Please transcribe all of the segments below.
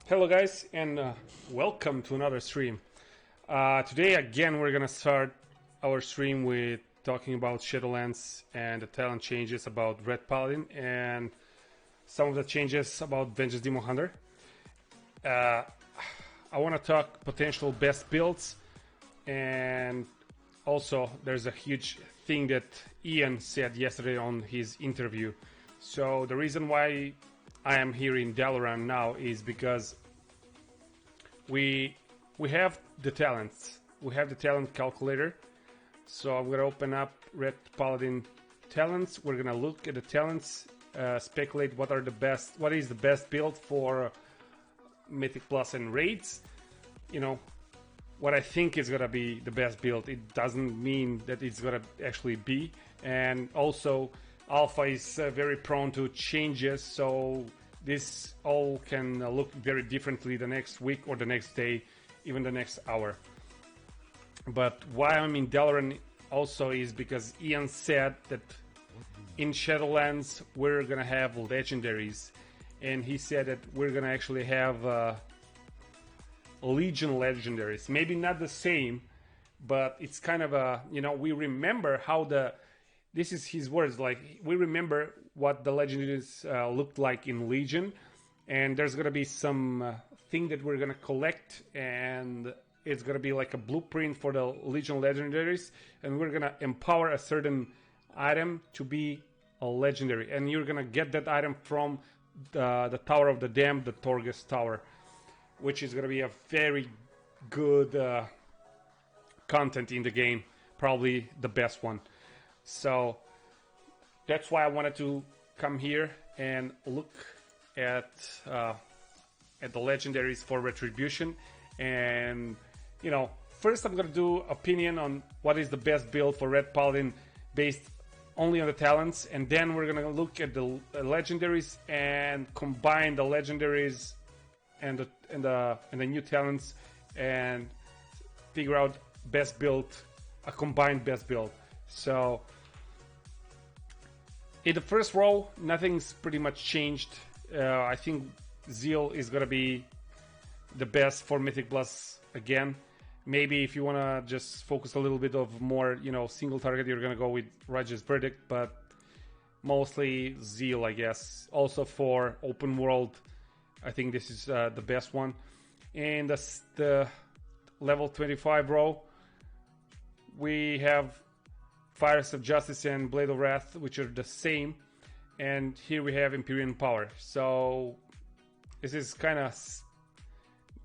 Hello guys and welcome to another stream. Today again we're gonna start our stream with talking about Shadowlands and the talent changes about Red Paladin and some of the changes about Vengeance Demon Hunter. I want to talk potential best builds, and also there's a huge thing that Ian said yesterday on his interview. So the reason why I am here in Dalaran now is because we have the talents. We have the talent calculator. So I'm gonna open up Red Paladin talents. We're gonna look at the talents, speculate what is the best build for Mythic Plus and Raids. You know what I think is gonna be the best build. It doesn't mean that it's gonna actually be. And also, Alpha is very prone to changes, so this all can look very differently the next week or the next day, even the next hour. But why I'm in Dalaran also is because Ian said that in Shadowlands we're gonna have legendaries, and he said that we're gonna actually have Legion legendaries. Maybe not the same, but it's kind of a, we remember how this is his words, like we remember what the legendaries looked like in Legion, and there's gonna be some thing that we're gonna collect, and it's gonna be like a blueprint for the Legion legendaries, and we're gonna empower a certain item to be a legendary, and you're gonna get that item from the Tower of the Damned, the Torghast Tower, which is gonna be a very good content in the game, probably the best one. So that's why I wanted to come here and look at the legendaries for Retribution. And first I'm gonna do opinion on what is the best build for Red Paladin based only on the talents, and then we're gonna look at the legendaries and combine the legendaries and the new talents and figure out best build, a combined best build. So in the first row, nothing's pretty much changed. I think Zeal is gonna be the best for Mythic Plus again. Maybe if you wanna just focus a little bit of more, single target, you're gonna go with Righteous Verdict, but mostly Zeal, I guess. Also for open world, I think this is the best one. And the level 25 row, we have Fires of Justice and Blade of Wrath, which are the same, and here we have Empyrean Power. So this is kind of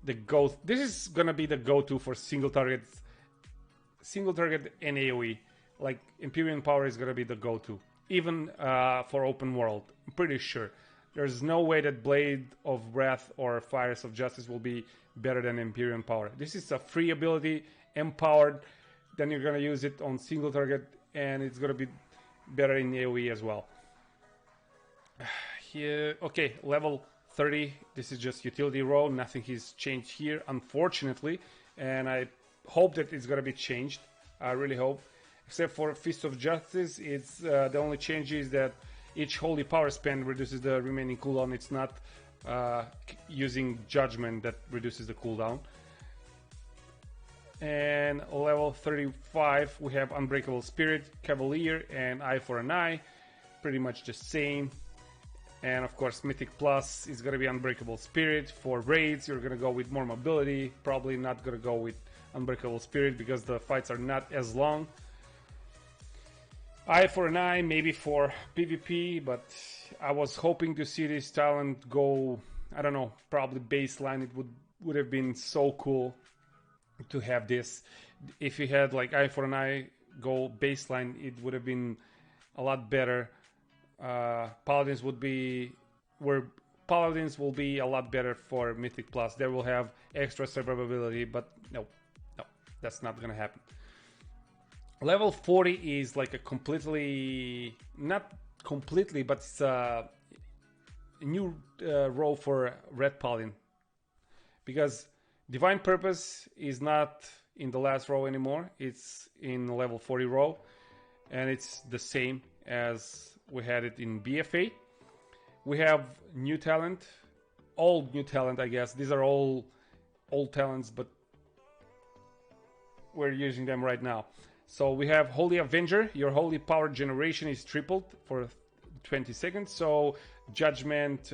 the go. This is gonna be the go-to for single target and AOE. Like Empyrean Power is gonna be the go-to, even for open world. I'm pretty sure. There's no way that Blade of Wrath or Fires of Justice will be better than Empyrean Power. This is a free ability, empowered. Then you're gonna use it on single target, and it's gonna be better in AoE as well. Here, okay, level 30. This is just utility row. Nothing has changed here, unfortunately, and I hope that it's gonna be changed. I really hope. Except for Fist of Justice, it's the only change is that each holy power spend reduces the remaining cooldown. It's not using Judgment that reduces the cooldown. And level 35 we have Unbreakable Spirit, Cavalier, and Eye for an Eye, pretty much the same. And of course Mythic Plus is gonna be Unbreakable Spirit. For raids you're gonna go with more mobility, probably not gonna go with Unbreakable Spirit because the fights are not as long. Eye for an Eye maybe for PvP, but I was hoping to see this talent go, I don't know, probably baseline. It would have been so cool to have this. If you had like Eye for an Eye go baseline, it would have been a lot better. Paladins will be a lot better for Mythic Plus. They will have extra survivability, but no, that's not gonna happen. Level 40 is like a not completely, but it's a new row for Red Paladin, because Divine Purpose is not in the last row anymore. It's in level 40 row, and it's the same as we had it in BFA. We have new talent, old new talent, I guess. These are all old talents, but we're using them right now. So we have Holy Avenger. Your holy power generation is tripled for 20 seconds. So Judgment,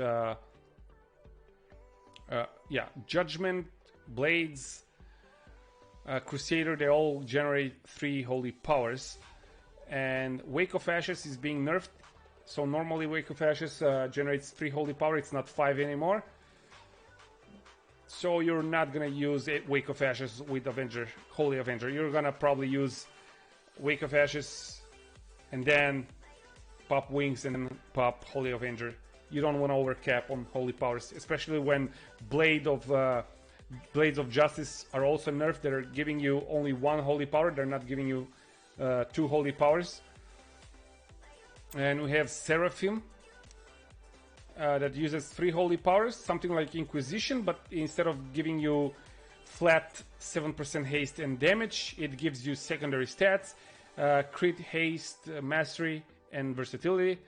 Judgment, Blades, Crusader, they all generate 3 holy powers. And Wake of Ashes is being nerfed. So normally Wake of Ashes generates 3 holy power. It's not 5 anymore. So you're not gonna use Wake of Ashes with Avenger, Holy Avenger. You're gonna probably use Wake of Ashes and then pop Wings and then pop Holy Avenger. You don't want to overcap on holy powers, especially when Blades of Justice are also nerfed. They're giving you only 1 holy power. They're not giving you 2 holy powers. And we have Seraphim that uses 3 holy powers, something like Inquisition, but instead of giving you flat 7% haste and damage, it gives you secondary stats, crit, haste, mastery, and versatility.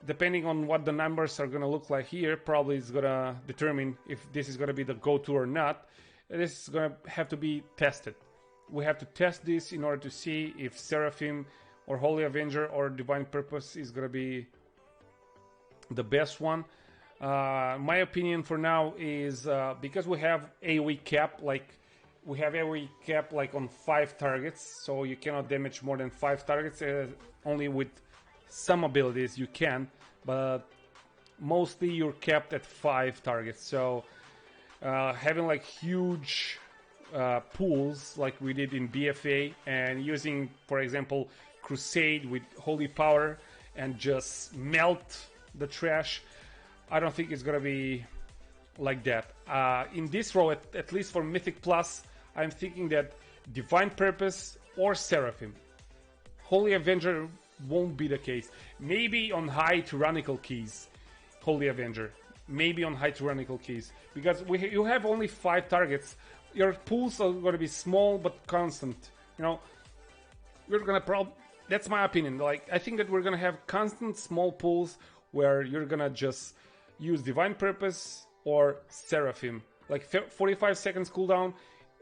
Depending on what the numbers are going to look like here, probably is going to determine if this is going to be the go-to or not. This is going to have to be tested. We have to test this in order to see if Seraphim or Holy Avenger or Divine Purpose is going to be the best one. My opinion for now is because we have AoE cap, like we have AoE cap like on 5 targets, so you cannot damage more than 5 targets. Only with some abilities you can, but mostly you're capped at 5 targets. So having like huge pools like we did in BFA and using, for example, Crusade with holy power and just melt the trash, I don't think it's gonna be like that. In this row, at least for Mythic Plus, I'm thinking that Divine Purpose or Seraphim. Holy Avenger won't be the case. Maybe on high tyrannical keys, Holy Avenger. Maybe on high tyrannical keys, because you have only 5 targets. Your pools are going to be small but constant. You know, we're gonna that's my opinion. Like, I think that we're gonna have constant small pools where you're gonna just use Divine Purpose or Seraphim. Like 45 seconds cooldown.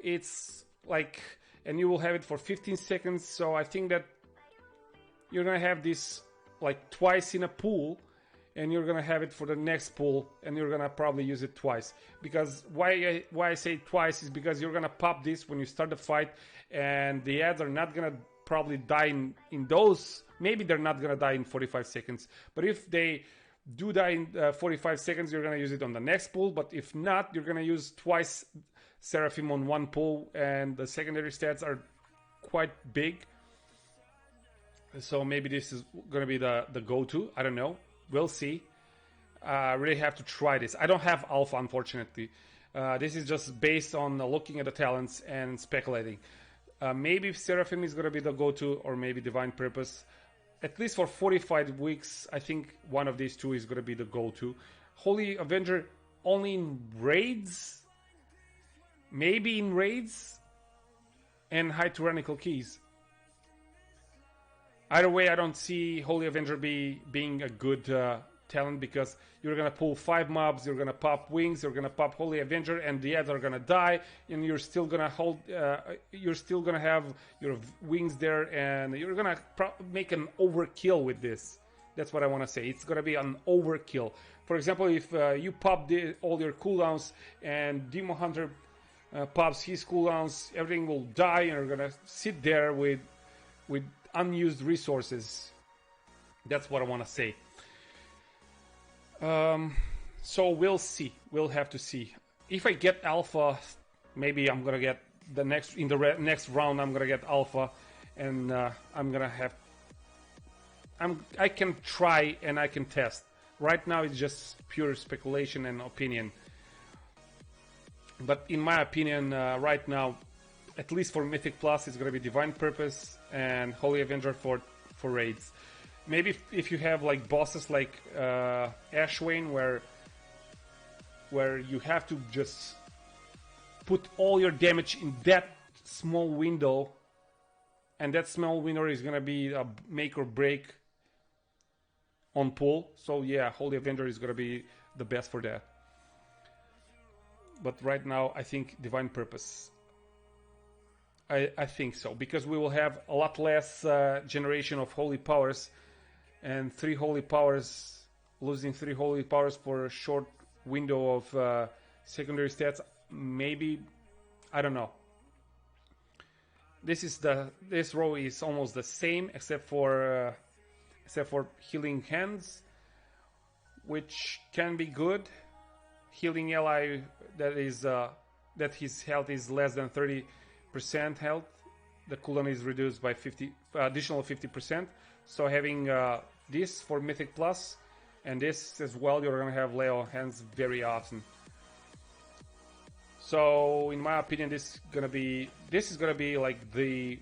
It's like, and you will have it for 15 seconds. So I think that you're gonna have this like twice in a pool, and you're gonna have it for the next pool, and you're gonna probably use it twice. Because why I say twice is because you're gonna pop this when you start the fight, and the ads are not gonna probably die in those. Maybe they're not gonna die in 45 seconds, but if they do die in 45 seconds, you're gonna use it on the next pool. But if not, you're gonna use twice Seraphim on one pool, and the secondary stats are quite big. So maybe this is gonna be the go-to. I don't know. We'll see. I really have to try this. I don't have alpha, unfortunately. This is just based on looking at the talents and speculating. Maybe Seraphim is going to be the go-to, or maybe Divine Purpose. At least for 45 weeks, I think one of these two is going to be the go-to. Holy Avenger only in raids? Maybe in raids? And high tyrannical keys. Either way, I don't see Holy Avenger being a good talent, because you're gonna pull 5 mobs, you're gonna pop Wings, you're gonna pop Holy Avenger, and the ads are gonna die, and you're still gonna hold. You're still gonna have your Wings there, and you're gonna make an overkill with this. That's what I want to say. It's gonna be an overkill. For example, if you pop all your cooldowns and Demon Hunter pops his cooldowns, everything will die, and you're gonna sit there with unused resources. That's what I want to say. So we'll see. We'll have to see. If I get alpha, maybe I'm gonna get the next next round. I'm gonna get alpha, and I'm gonna have. I can try and I can test. Right now it's just pure speculation and opinion. But in my opinion, right now, at least for Mythic Plus, it's gonna be Divine Purpose and Holy Avenger for raids. Maybe if you have like bosses like Ashwayne, where you have to just put all your damage in that small window, and that small window is gonna be a make or break on pull. So yeah, Holy Avenger is gonna be the best for that. but right now I think Divine Purpose. I think so, because we will have a lot less generation of holy powers, and 3 holy powers, losing 3 holy powers for a short window of secondary stats, maybe, I don't know. This row is almost the same except for healing hands, which can be good. Healing ally that his health is less than 30% health, the cooldown is reduced by additional 50%. So having this for Mythic Plus and this as well, you're gonna have Leo hands very often. So in my opinion, this is gonna be like the,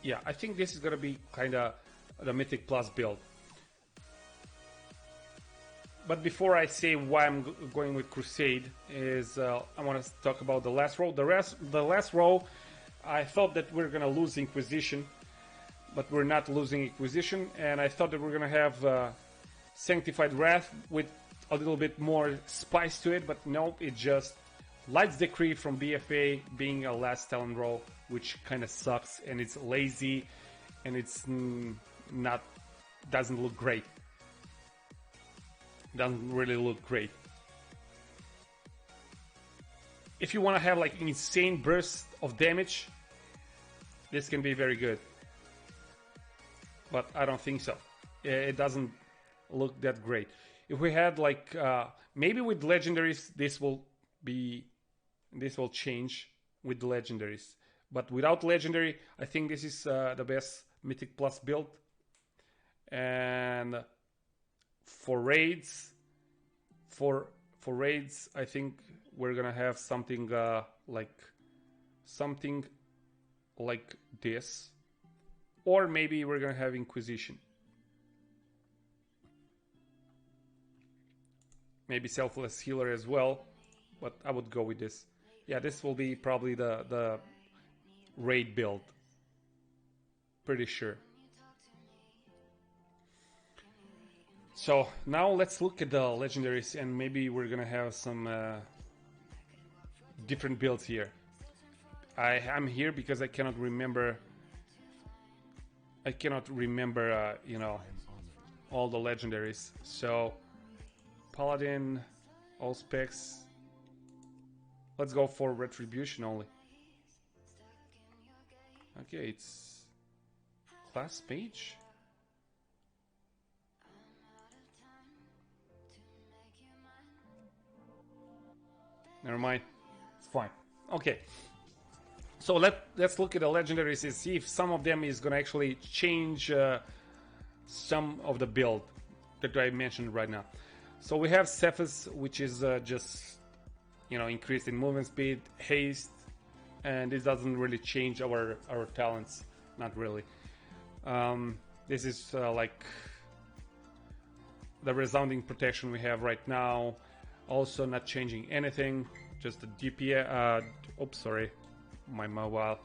yeah, I think this is gonna be kind of the Mythic Plus build. But before I say why I'm going with Crusade, is I want to talk about the last row. The last row, I thought that we're gonna lose Inquisition, but we're not losing Inquisition, and I thought that we're gonna have Sanctified Wrath with a little bit more spice to it, but nope, it just Light's Decree from BFA being a last talent row, which kind of sucks, and it's lazy, and it's doesn't look great. Doesn't really look great. If you want to have like insane burst of damage, this can be very good. But I don't think so. It doesn't look that great. If we had like maybe with legendaries, this will change with the legendaries. But without legendary, I think this is the best Mythic Plus build. And for raids, I think we're gonna have something like this, or maybe we're gonna have Inquisition. Maybe Selfless Healer as well, but I would go with this. Yeah, this will be probably the raid build. Pretty sure. So now let's look at the legendaries, and maybe we're gonna have some different builds here. I'm here because I cannot remember. You know, all the legendaries. So Paladin, all specs. Let's go for Retribution only. Okay, it's class page. Never mind, it's fine. Okay, so let's look at the legendaries and see if some of them is gonna actually change some of the build that I mentioned right now. So we have Cephas, which is just, you know, increased in movement speed, haste, and this doesn't really change our talents, not really. This is like the resounding protection we have right now. Also not changing anything, just the DPS. Oops, sorry, my mobile.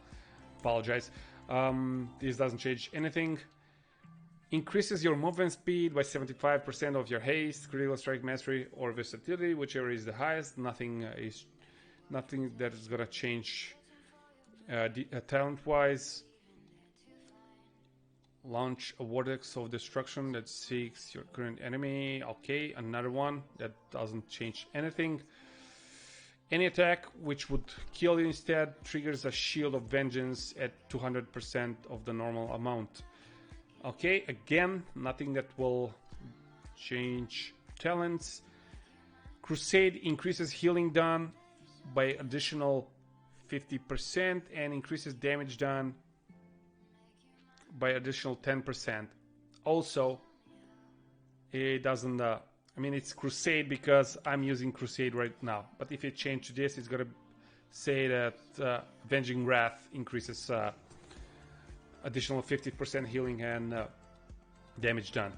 Apologize. This doesn't change anything. Increases your movement speed by 75% of your haste, critical strike, mastery, or versatility, whichever is the highest. Nothing that is gonna change talent-wise. Launch a vortex of destruction that seeks your current enemy. Okay, another one that doesn't change anything. Any attack which would kill you instead triggers a shield of vengeance at 200% of the normal amount. Okay, again, nothing that will change talents. Crusade increases healing done by additional 50% and increases damage done by additional 10%. Also, it doesn't I mean, it's Crusade because I'm using Crusade right now, but if you change to this, it's gonna say that Avenging Wrath increases additional 50% healing and damage done.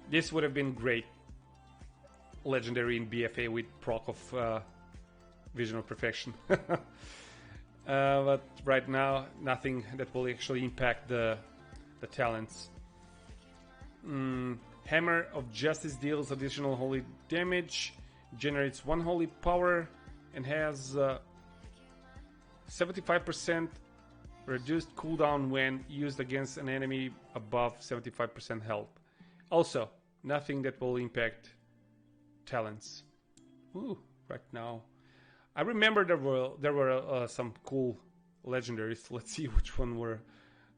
This would have been great legendary in BFA with proc of Vision of Perfection. But right now, nothing that will actually impact the talents. Hammer of Justice deals additional holy damage, generates 1 holy power, and has 75% reduced cooldown when used against an enemy above 75% health. Also, nothing that will impact talents. Ooh, right now. I remember there were some cool legendaries. Let's see which one were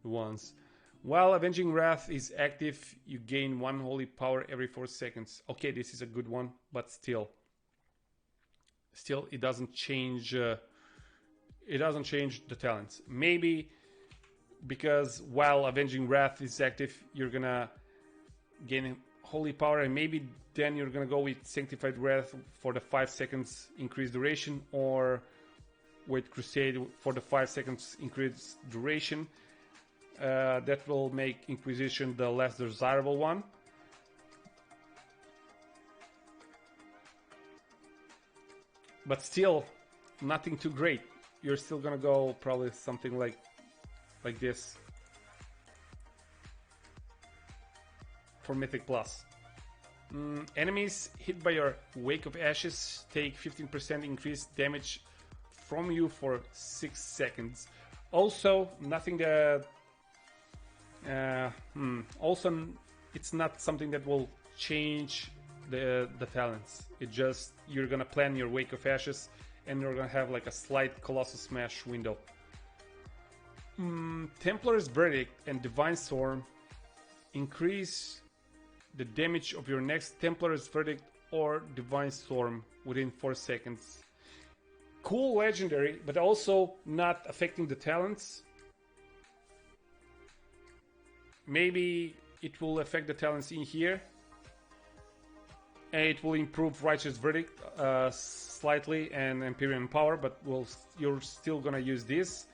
the ones. While Avenging Wrath is active, you gain 1 holy power every 4 seconds. Okay, this is a good one, but still it doesn't change. It doesn't change the talents. Maybe because while Avenging Wrath is active, you're gonna gain holy power, and maybe then you're gonna go with Sanctified Wrath for the 5 seconds increased duration, or with Crusade for the 5 seconds increased duration. That will make Inquisition the less desirable one. But still, nothing too great. You're still gonna go probably something like this for Mythic Plus. Enemies hit by your Wake of Ashes take 15% increased damage from you for 6 seconds. Also, nothing that also, it's not something that will change the talents. It just, you're gonna plan your Wake of Ashes, and you're gonna have like a slight Colossal Smash window. Templar's Verdict and Divine Storm increase the damage of your next Templar's Verdict or Divine Storm within 4 seconds. Cool legendary, but also not affecting the talents. Maybe it will affect the talents in here, and it will improve Righteous Verdict slightly and Empyrean Power, but you're still gonna use this.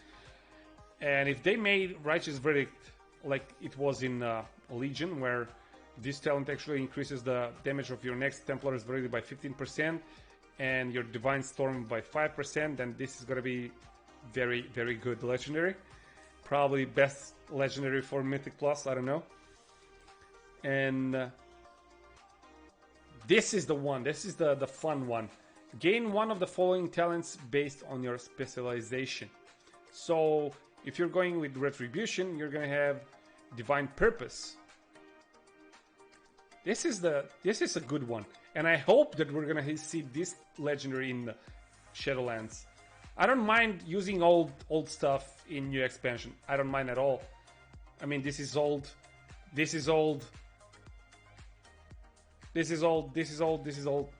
And if they made Righteous Verdict like it was in Legion, where this talent actually increases the damage of your next Templar's Verdict by 15% and your Divine Storm by 5%, then this is gonna be very, very good legendary. Probably best legendary for Mythic Plus, I don't know. And this is the one, this is the fun one. Gain one of the following talents based on your specialization. So if you're going with Retribution, you're gonna have Divine Purpose. This is a good one, and I hope that we're gonna see this legendary in Shadowlands. I don't mind using old stuff in new expansion. I don't mind at all. I mean, this is old. This is old. This is old. This is old. This is old.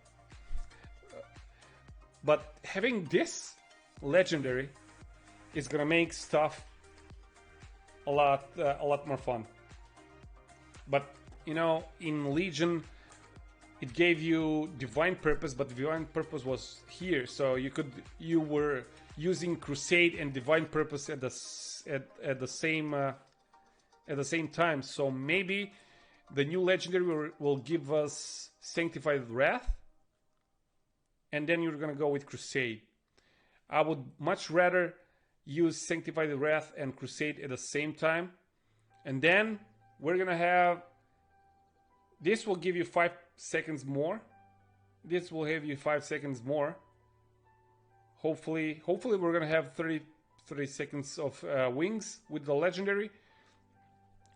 But having this legendary is gonna make stuff a lot more fun. But you know, in Legion, it gave you Divine Purpose, but Divine Purpose was here, so you were using Crusade and Divine Purpose at the same time. So maybe the new legendary will give us Sanctified Wrath, and then you're gonna go with Crusade. I would much rather use Sanctified Wrath and Crusade at the same time, and then we're gonna have this will give you 5 seconds more. This will have you 5 seconds more. Hopefully we're gonna have 30 seconds of wings with the legendary.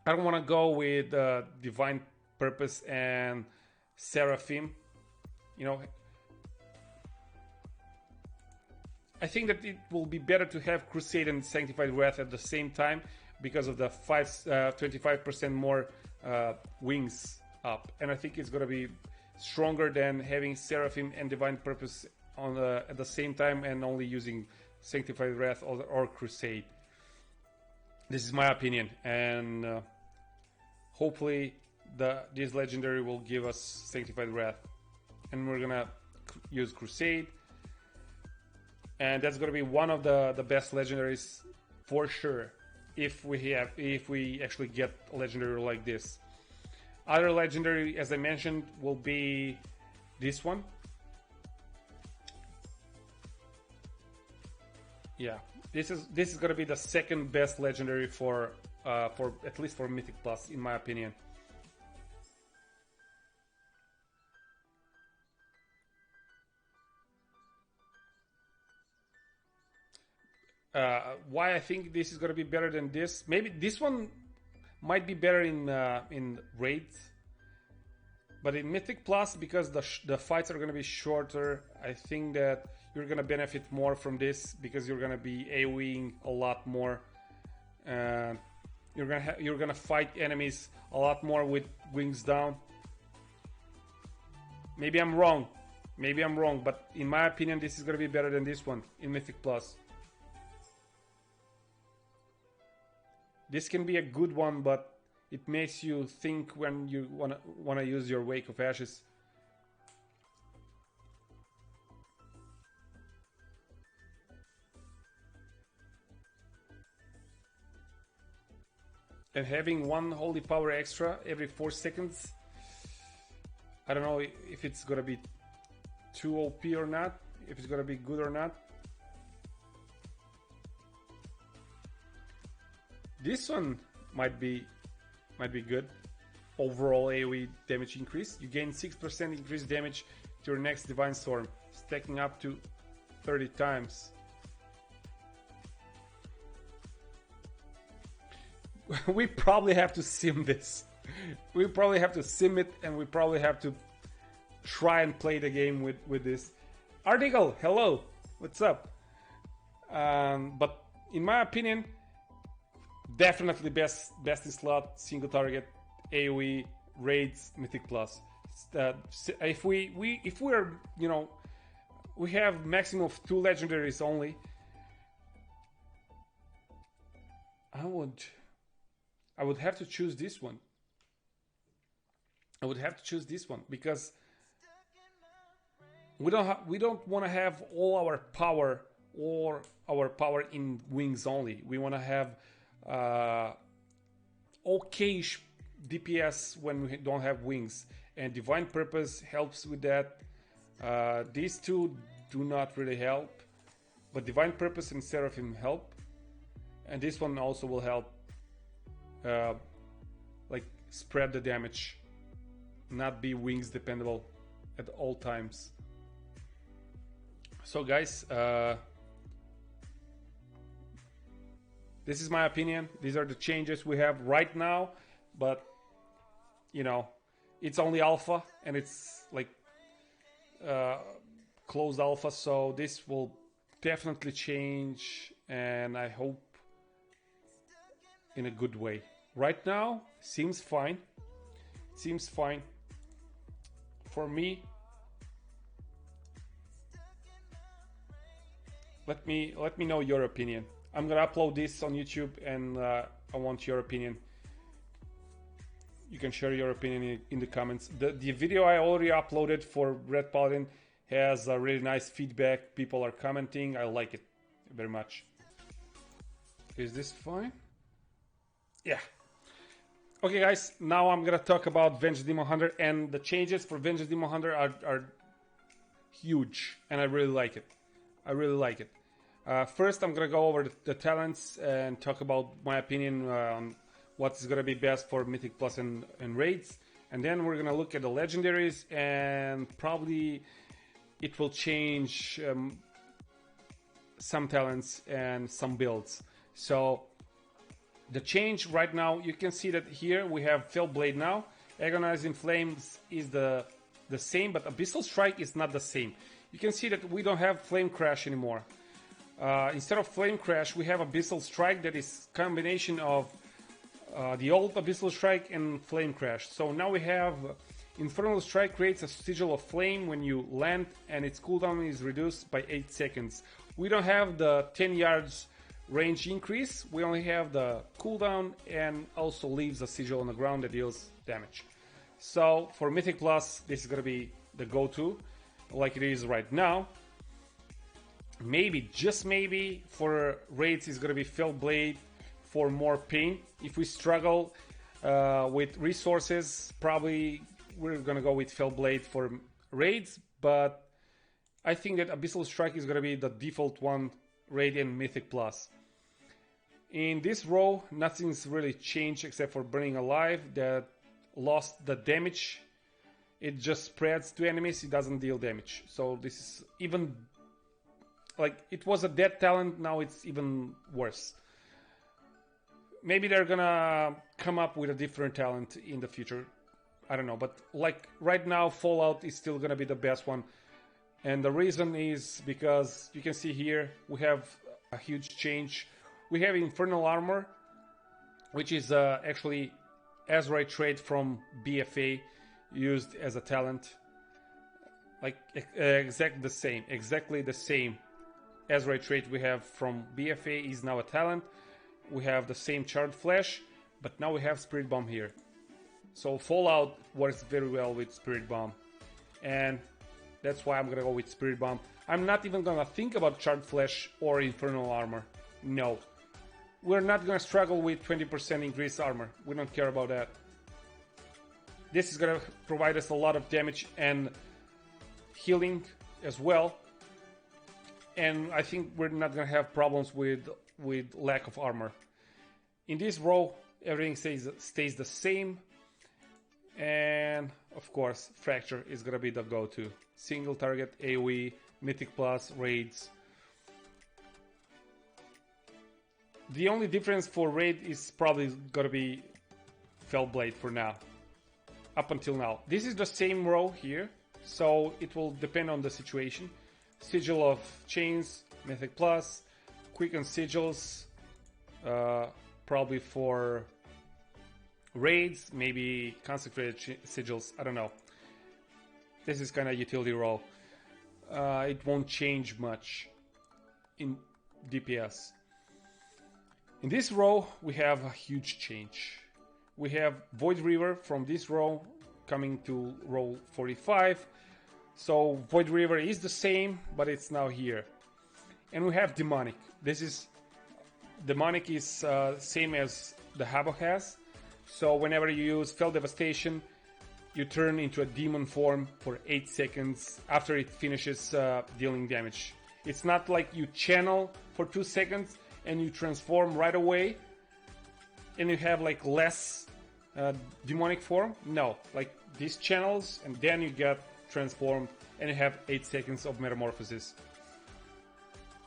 I don't want to go with Divine Purpose and Seraphim. You know, I think that it will be better to have Crusade and Sanctified Wrath at the same time because of the 25% more wings up, and I think it's gonna be stronger than having Seraphim and Divine Purpose on at the same time and only using Sanctified Wrath or Crusade. This is my opinion, and hopefully this legendary will give us Sanctified Wrath, and we're gonna use Crusade, and that's gonna be one of the best legendaries for sure if we actually get a legendary like this. Other legendary, as I mentioned, will be this one. Yeah, this is gonna be the second best legendary for at least for Mythic Plus, in my opinion. Why I think this is gonna be better than this? Maybe this one might be better in Raids, but in Mythic Plus, because the fights are gonna be shorter, I think that you're gonna benefit more from this because you're gonna be AoEing a lot more. You're gonna fight enemies a lot more with wings down. Maybe I'm wrong, but in my opinion, this is gonna be better than this one in Mythic Plus. This can be a good one, but it makes you think when you wanna use your Wake of Ashes. And having one holy power extra every 4 seconds, I don't know if it's gonna be too OP or not, if it's gonna be good or not. This one might be good. Overall AoE damage increase. You gain 6% increased damage to your next Divine Storm, stacking up to 30 times. We probably have to sim this. We probably have to sim it, and we probably have to try and play the game with this. Article, hello, what's up? But in my opinion, definitely best in slot, single target, AoE, Raids, Mythic Plus. If we're we have maximum of 2 legendaries only. I would have to choose this one. I would have to choose this one because we don't want to have all our power in wings only. We want to have okayish DPS when we don't have wings, and Divine Purpose helps with that. These two do not really help, but Divine Purpose and Seraphim help, and this one also will help. Like spread the damage, not be wings dependable at all times. So guys, this is my opinion. These are the changes we have right now, but it's only alpha, and it's like closed alpha, so this will definitely change, and I hope in a good way. Right now, seems fine. Seems fine for me. Let me know your opinion. I'm gonna upload this on YouTube, and I want your opinion. You can share your opinion in the comments. The video I already uploaded for Red Paladin has a really nice feedback. People are commenting. I like it very much. Is this fine? Yeah. Okay guys, now I'm gonna talk about Vengeance Demon Hunter, and the changes for Vengeance Demon Hunter are huge, and I really like it. First, I'm gonna go over the talents and talk about my opinion on what's gonna be best for Mythic Plus and Raids, and then we're gonna look at the legendaries, and probably it will change some talents and some builds. So the change right now, you can see that here we have Fell Blade now. Agonizing Flames is the same, but Abyssal Strike is not the same. You can see that we don't have Flame Crash anymore. Instead of Flame Crash, we have Abyssal Strike that is combination of the old Abyssal Strike and Flame Crash. So now we have Infernal Strike creates a sigil of flame when you land, and its cooldown is reduced by 8 seconds. We don't have the 10 yards range increase, we only have the cooldown, and also leaves a sigil on the ground that deals damage. So for Mythic Plus, this is gonna be the go-to, like it is right now. Maybe, just maybe, for Raids is gonna be Fell Blade for more pain. If we struggle with resources, probably we're gonna go with Fell Blade for Raids, but I think that Abyssal Strike is gonna be the default one, Raid and Mythic Plus. In this row, nothing's really changed except for Burning Alive that lost the damage. It just spreads to enemies, it doesn't deal damage. So this is even like it was a dead talent, now it's even worse. Maybe they're gonna come up with a different talent in the future. I don't know, but like right now, Fallout is still gonna be the best one. And the reason is because you can see here we have a huge change. We have Infernal Armor, which is actually Azrael trait from BFA used as a talent. Like exactly the same Azrael trait we have from BFA is now a talent. We have the same Charred Flesh, but now we have Spirit Bomb here. So Fallout works very well with Spirit Bomb, and that's why I'm gonna go with Spirit Bomb. I'm not even gonna think about Charred Flesh or Infernal Armor. No. We're not gonna struggle with 20% increased armor. We don't care about that. This is gonna provide us a lot of damage and healing as well. And I think we're not gonna have problems with lack of armor. In this row, everything stays the same. And of course, Fracture is gonna be the go-to. Single target, AoE, Mythic Plus, Raids. The only difference for Raid is probably gonna be Fellblade for now. Up until now. This is the same row here, so it will depend on the situation. Sigil of Chains, Mythic Plus, Quicken Sigils, probably for Raids, maybe Consecrated Sigils, I don't know. This is kind of utility row. It won't change much in DPS. In this row, we have a huge change. We have Void Reaver from this row coming to row 45. So Void Reaver is the same, but it's now here. And we have Demonic. Demonic is same as the Havoc has. So whenever you use Fell Devastation, you turn into a demon form for 8 seconds after it finishes dealing damage. It's not like you channel for 2 seconds and you transform right away and you have like less demonic form. No, like these channels and then you get transformed and you have 8 seconds of metamorphosis.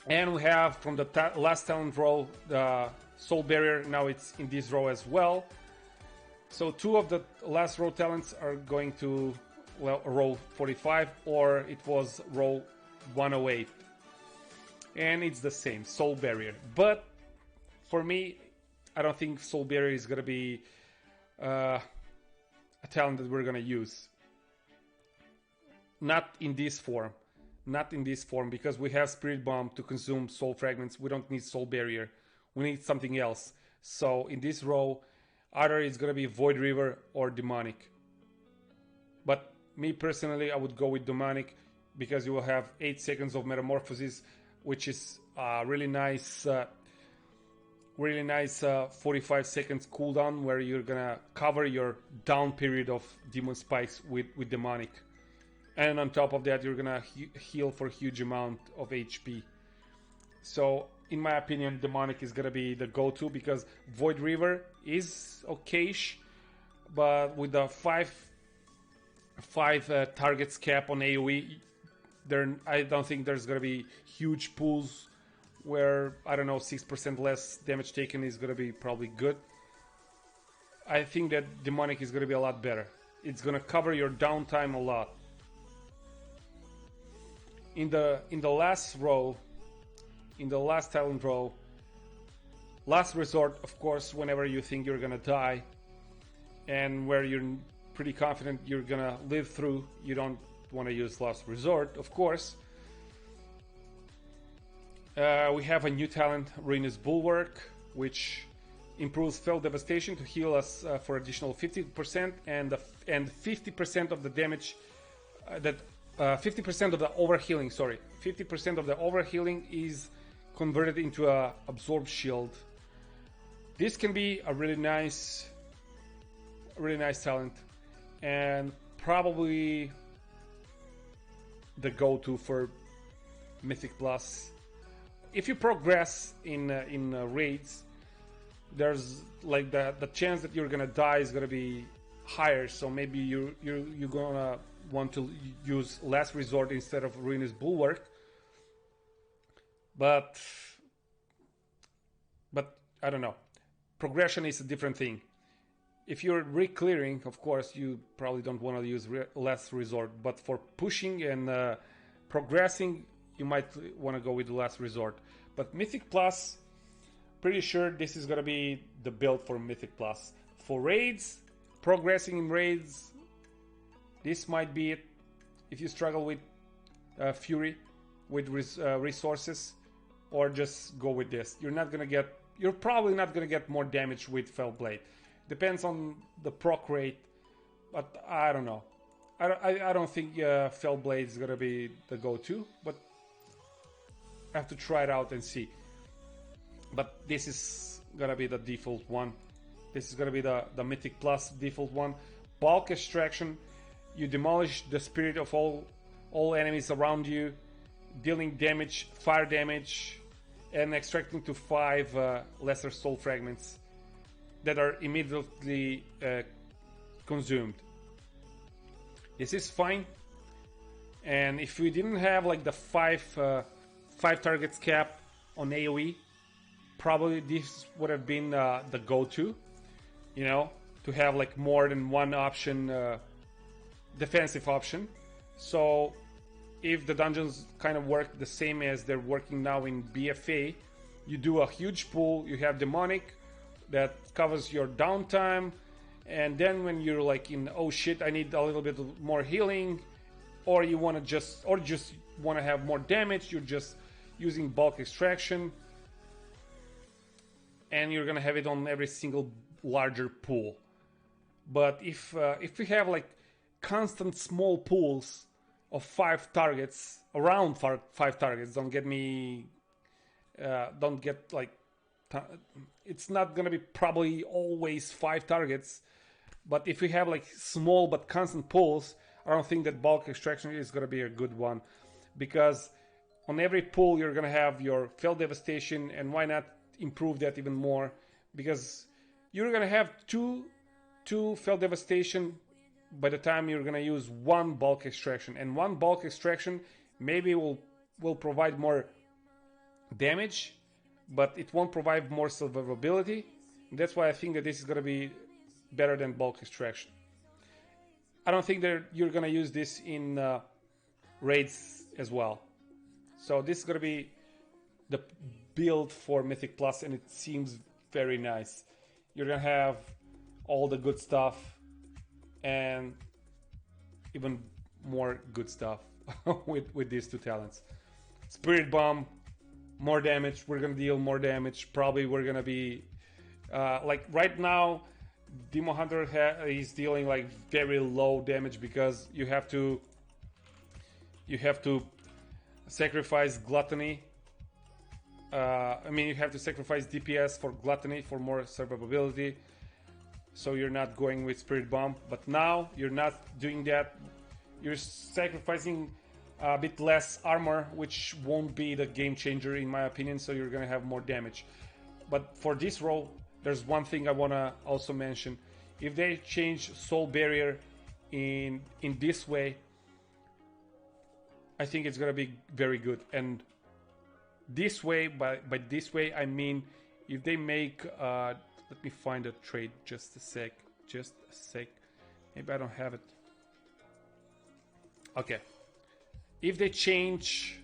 And we have from the last talent row the Soul Barrier. Now it's in this row as well. So 2 of the last row talents are going to, well, row 45, or it was row 108. And it's the same, Soul Barrier. But for me, I don't think Soul Barrier is going to be a talent that we're going to use. Not in this form. Not in this form, because we have Spirit Bomb to consume Soul Fragments. We don't need Soul Barrier. We need something else. So in this row, either it's going to be Void Reaver or Demonic. But me personally, I would go with Demonic because you will have 8 seconds of Metamorphosis, which is really nice 45 seconds cooldown where you're gonna cover your down period of Demon Spikes with Demonic. And on top of that, you're gonna heal for a huge amount of HP. So in my opinion, Demonic is gonna be the go-to because Void Reaver is okayish, but with the 5 targets cap on AoE, I don't think there's gonna be huge pools where, I don't know, 6% less damage taken is gonna be probably good. I think that Demonic is gonna be a lot better. It's gonna cover your downtime a lot. In the last row, in the last talent row, Last Resort, of course, whenever you think you're gonna die and where you're pretty confident you're gonna live through, you don't want to use Last Resort, of course. We have a new talent, Ruinous Bulwark, which improves Fell Devastation to heal us for additional 50% and 50% of the damage 50% of the overhealing, 50% of the overhealing is converted into a Absorb Shield. This can be a really nice talent and probably the go-to for Mythic Plus. If you progress in raids, there's like the chance that you're gonna die is gonna be higher, so maybe you're gonna want to use Last Resort instead of Ruinous Bulwark. but I don't know. Progression is a different thing. If you're re-clearing, of course, you probably don't want to use last resort. But for pushing and progressing, you might want to go with the last resort. But Mythic Plus, pretty sure this is going to be the build for Mythic Plus. For raids, progressing in raids, this might be it. If you struggle with Fury, with resources, or just go with this. You're probably not going to get more damage with Fellblade. Depends on the proc rate, but I don't know. I don't think Fellblade is gonna be the go-to, but I have to try it out and see. But this is gonna be the default one. This is gonna be the Mythic Plus default one. Bulk extraction. You demolish the spirit of all enemies around you, dealing damage, fire damage, and extracting to 5 lesser soul fragments that are immediately consumed. This is fine, and if we didn't have like the 5 targets cap on AoE, probably this would have been the go-to, you know, to have like more than one option, defensive option. So if the dungeons kind of work the same as they're working now in BFA, you do a huge pull, you have demonic that covers your downtime, and then when you're like in, oh shit, I need a little bit more healing, or you want to just want to have more damage, you're just using bulk extraction, and you're gonna have it on every single larger pool. But if we have like constant small pools of 5 targets, around 5 targets, don't get like, it's not gonna be probably always 5 targets, but if we have like small but constant pulls, I don't think that bulk extraction is gonna be a good one, because on every pull you're gonna have your Fell Devastation, and why not improve that even more, because you're gonna have two Fell Devastation by the time you're gonna use 1 bulk extraction, and 1 bulk extraction maybe will provide more damage, but it won't provide more survivability. And that's why I think that this is going to be better than bulk extraction. I don't think that you're going to use this in raids as well. So this is going to be the build for Mythic Plus, and it seems very nice. You're going to have all the good stuff and even more good stuff with these 2 talents. Spirit Bomb, more damage. We're gonna deal more damage. Probably we're gonna be like right now, Demo Hunter is dealing like very low damage because you have to sacrifice Gluttony. I mean, you have to sacrifice DPS for Gluttony for more survivability. So you're not going with Spirit Bomb. But now you're not doing that. You're sacrificing a bit less armor, which won't be the game changer in my opinion, so you're gonna have more damage. But for this role, there's one thing I wanna also mention. If they change Soul Barrier in this way, I think it's gonna be very good. And this way, by this way I mean if they make let me find a trade, just a sec. Maybe I don't have it. Okay. If they change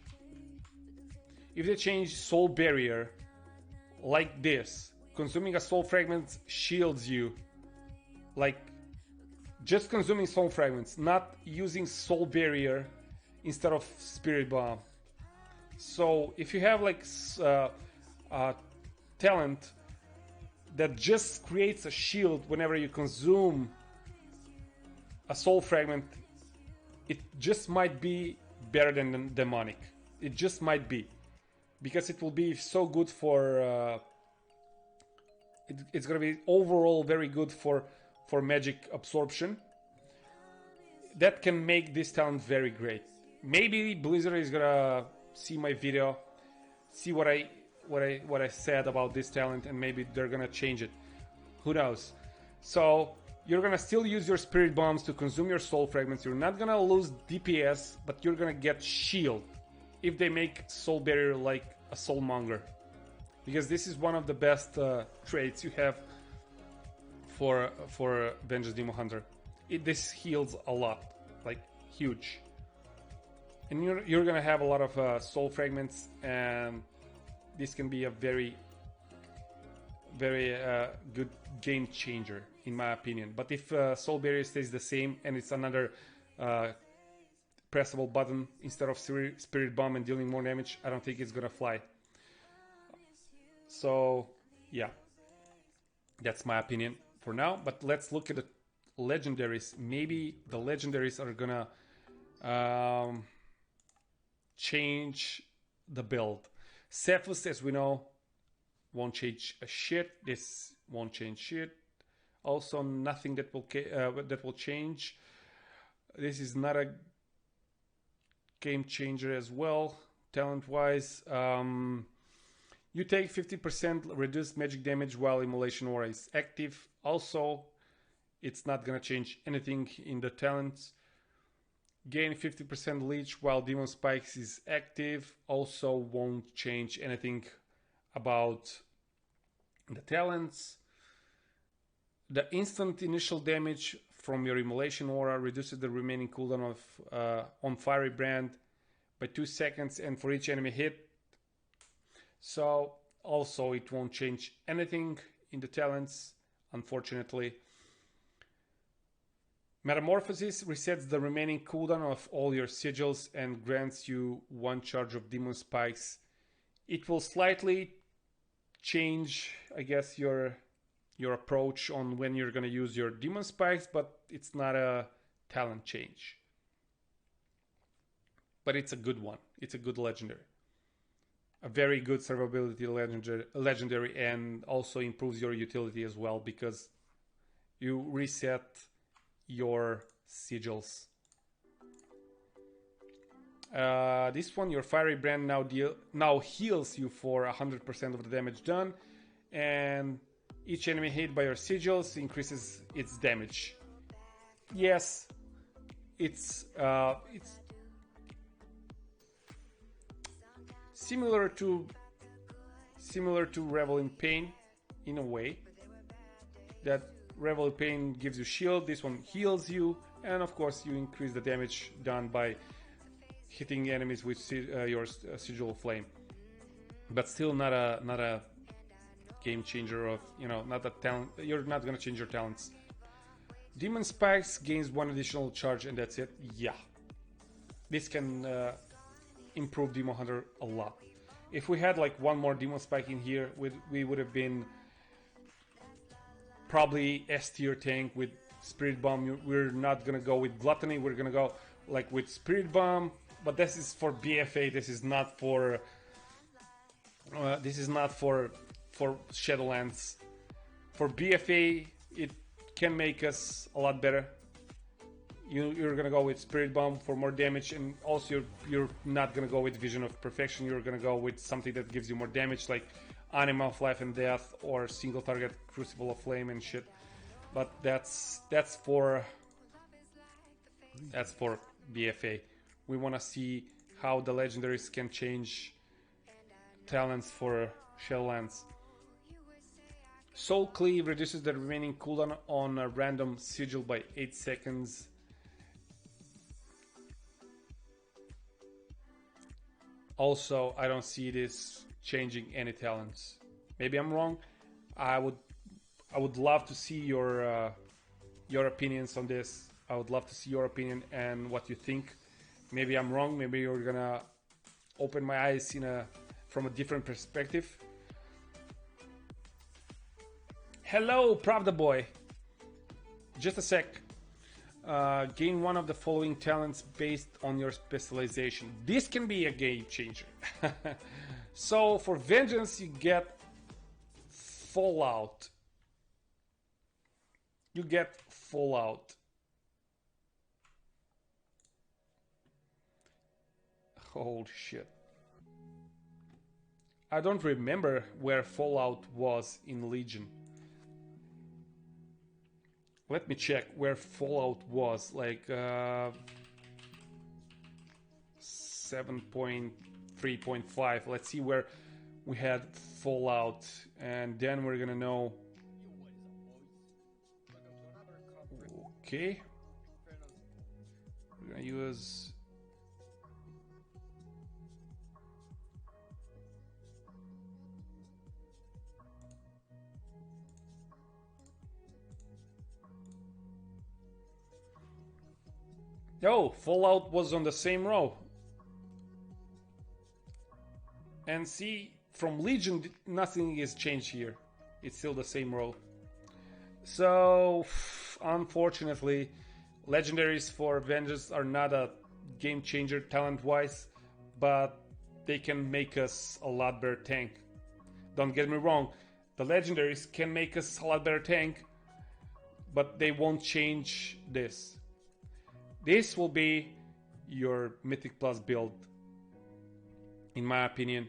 Soul Barrier like this, consuming a soul fragment shields you, like just consuming soul fragments, not using Soul Barrier instead of Spirit Bomb. So if you have like a talent that just creates a shield whenever you consume a soul fragment, it just might be better than demonic. It just might be, because it will be so good for it's gonna be overall very good for magic absorption. That can make this talent very great. Maybe Blizzard is gonna see my video, see what I said about this talent, and maybe they're gonna change it. Who knows? So you're gonna still use your Spirit Bombs to consume your soul fragments. You're not gonna lose DPS, but you're gonna get shield if they make Soul Barrier like a soulmonger, because this is one of the best traits you have for Vengeance Demon Hunter. This heals a lot, like huge, and you're gonna have a lot of soul fragments, and this can be a very good game changer in my opinion. But if soul barrier stays the same and it's another pressable button instead of spirit bomb and dealing more damage, I don't think it's gonna fly. So yeah, that's my opinion for now. But let's look at the legendaries. Maybe the legendaries are gonna change the build. Cephas, as we know, won't change a shit. This won't change shit. Also, nothing that will change. This is not a game changer as well, talent wise. You take 50% reduced magic damage while Immolation Aura is active. Also, it's not gonna change anything in the talents. Gain 50% leech while Demon Spikes is active. Also won't change anything about the talents. The instant initial damage from your Immolation Aura reduces the remaining cooldown of on Fiery Brand by 2 seconds and for each enemy hit. So also it won't change anything in the talents, unfortunately. Metamorphosis resets the remaining cooldown of all your sigils and grants you 1 charge of Demon Spikes. It will slightly change, I guess, your approach on when you're going to use your Demon Spikes, but it's not a talent change. But it's a good one. It's a good legendary. A very good survivability legendary, and also improves your utility as well because you reset your sigils. This one, your Fiery Brand now heals you for 100% of the damage done, and each enemy hit by your sigils increases its damage. Yes, it's similar to Revel in Pain in a way. That Revel in Pain gives you shield, this one heals you, and of course you increase the damage done by hitting enemies with your Sigil of Flame. But still not a game changer of, not a talent. You're not gonna change your talents. Demon Spikes gains 1 additional charge and that's it. Yeah, this can improve Demon Hunter a lot. If we had like 1 more Demon Spike in here, we would have been probably S tier tank with Spirit Bomb. We're not gonna go with Gluttony. We're gonna go like with Spirit Bomb. But this is for BFA. This is not for Shadowlands. For BFA, it can make us a lot better. You're gonna go with Spirit Bomb for more damage, and also you're not gonna go with Vision of Perfection. You're gonna go with something that gives you more damage, like Anima of Life and Death or single target Crucible of Flame and shit. But that's for BFA. We want to see how the legendaries can change talents for Shadowlands. Soul Cleave reduces the remaining cooldown on a random sigil by 8 seconds. Also, I don't see this changing any talents. Maybe I'm wrong. I would love to see your opinions on this. I would love to see your opinion and what you think. Maybe I'm wrong. Maybe you're gonna open my eyes from a different perspective. Hello, Pravda Boy. Just a sec. Gain 1 of the following talents based on your specialization. This can be a game changer. So for Vengeance, you get Fallout. You get Fallout. Holy shit. I don't remember where Fallout was in Legion. Let me check where Fallout was. Like 7.3 3.5. Let's see where we had Fallout, and then we're gonna know. Okay, we're gonna use oh, Fallout was on the same row. And see, from Legion, nothing is changed here. It's still the same row. So, unfortunately, legendaries for Vengeance are not a game changer talent-wise, but they can make us a lot better tank. Don't get me wrong, the legendaries can make us a lot better tank, but they won't change this. This will be your Mythic Plus build, in my opinion.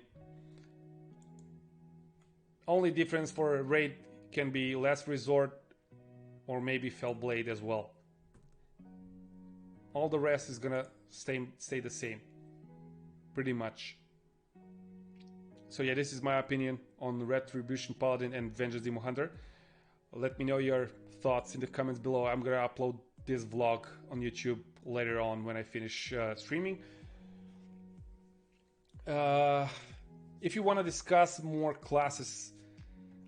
Only difference for a raid can be less resort or maybe fell blade as well. All the rest is gonna stay the same, pretty much. So yeah, this is my opinion on Retribution, Paladin and Vengeance Demon Hunter. Let me know your thoughts in the comments below. I'm gonna upload this vlog on YouTube later on when I finish streaming. If you want to discuss more classes,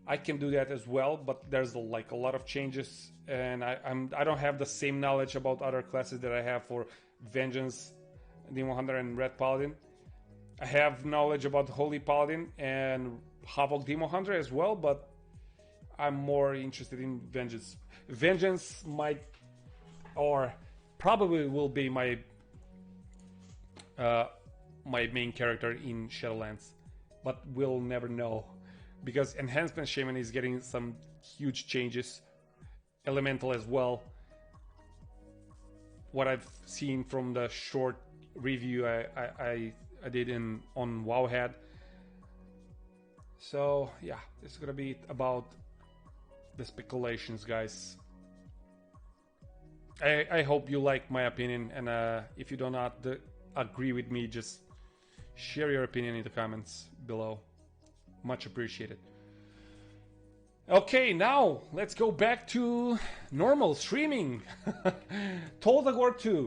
I can do that as well, but there's like a lot of changes, and I don't have the same knowledge about other classes that I have for Vengeance, Demon Hunter and Red Paladin. I have knowledge about Holy Paladin and Havoc Demon Hunter as well, but I'm more interested in Vengeance. Vengeance might, or probably will be my my main character in Shadowlands, but we'll never know, because Enhancement Shaman is getting some huge changes, Elemental as well. What I've seen from the short review I did on wowhead. So yeah, this is gonna be about the speculations, guys. I hope you like my opinion, and if you do not agree with me, just share your opinion in the comments below. Much appreciated. Okay, now let's go back to normal streaming. Told War 2.